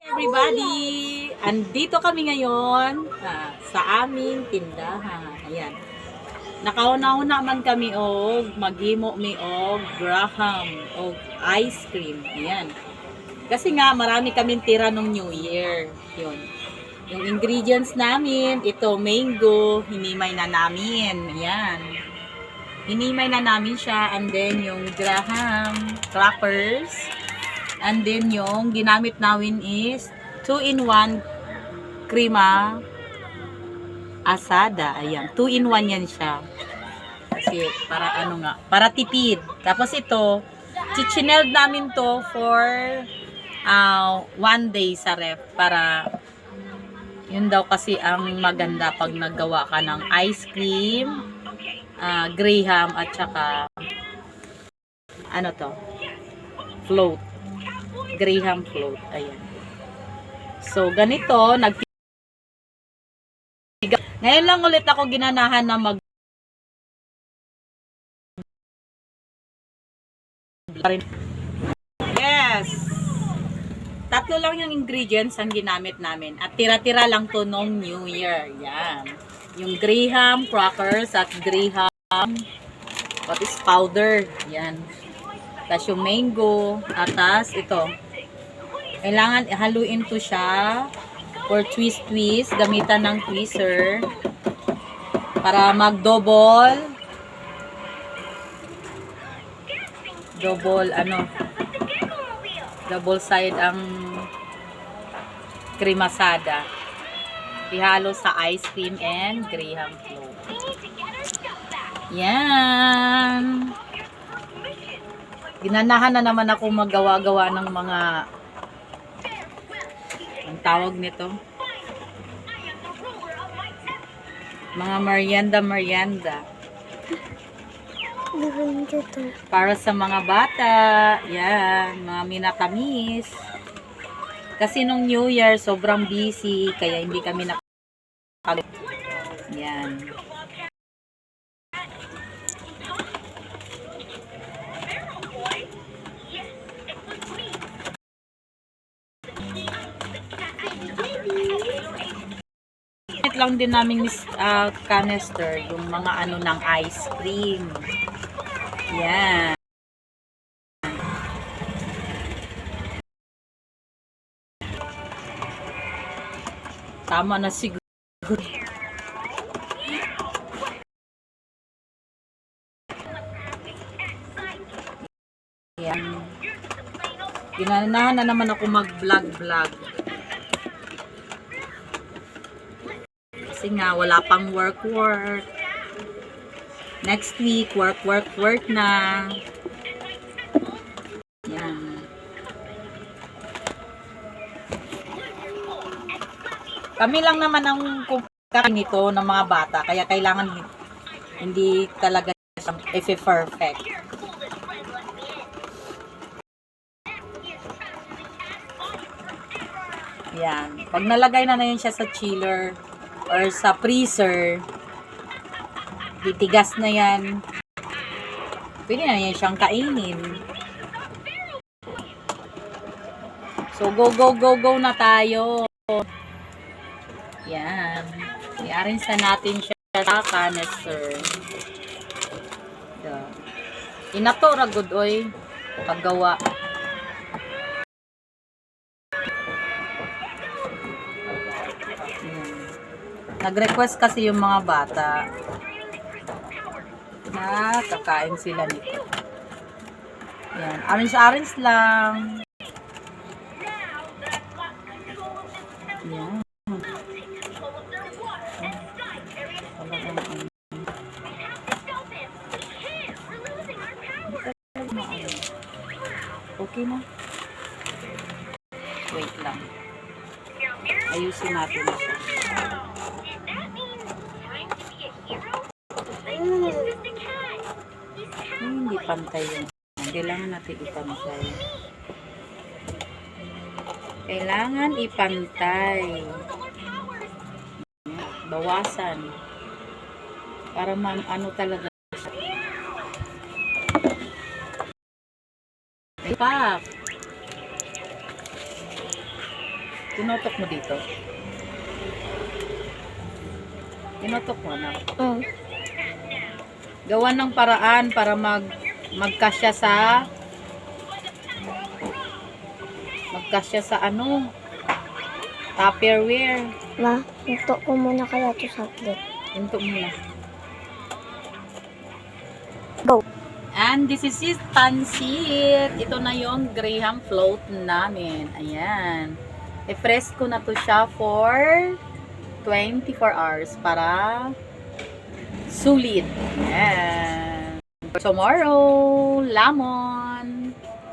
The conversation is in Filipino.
Everybody! Andito kami ngayon sa aming tindahan. Ayan. Nakauna-una man kami og maghimo mi og Graham og ice cream. Ayan. Kasi nga marami kaming tira nung New Year. Yun. Yung ingredients namin, ito mango, hinimay na namin. Ayan. Hinimay na namin siya, and then yung Graham crackers. And then yung ginamit namin is 2-in-1 krema asada. Ayan, 2-in-1 yan siya. Kasi para ano nga, para tipid. Tapos ito, chichineld namin to for 1 day sa ref. Para yun daw kasi ang maganda pag naggawa ka ng ice cream, Graham at saka ano to, float. Graham float. Ayan. So, ganito, ngayon lang ulit ako ginanahan na Yes! Tatlo lang yung ingredients ang ginamit namin. At tira-tira lang to nung New Year. Yan. Yung Graham crackers at Graham what is powder. Yan. Tapos yung mango. Atas, ito. Kailangan haluin to siya or twist-twist, gamitan ng tweezer para mag-double double side ang kremasada. Ihalo sa ice cream and Graham float. Yan. Ginanahan na naman ako maggawa-gawa ng mga ang tawag nito, mga merienda para sa mga bata. Yan, mga minatamis. Kasi nung New Year sobrang busy kaya hindi kami yan. Lang din namin canister yung mga ano ng ice cream. Yan. Tama na siguro. Yan. Ginanahan na naman ako mag-vlog. Kasi nga, wala pang work. Next week, work na. Yan. Kami lang naman ang kakain nito ng mga bata. Kaya kailangan hindi talaga perfect. Yan. Pag nalagay na yun siya sa chiller, or sa freezer, titigas na yan. Pwede na yan siyang kainin. So, go na tayo. Yan. I-arrange natin siya sa canister. Inato ra gud oy paggawa. Nag-request kasi yung mga bata na kakain sila nito. Yan. Orange lang. Yan. Okay na. Wait lang. Ayusin natin siya. Hindi pantay yun. Kailangan natin ipantay. Kailangan ipantay. Bawasan. Para ano talaga. Pak. Tinutok mo dito. Tinutok mo na. Gawa ng paraan para magkasya sa ano, Tupperware. Ma, hinto ko muna kaya ito saglit. Hinto muna. Go. And this is it, pansit. Ito na yung Graham float namin. Ayan. I-press ko na to siya for 24 hours para sulit. Ayan. Tomorrow, lamon.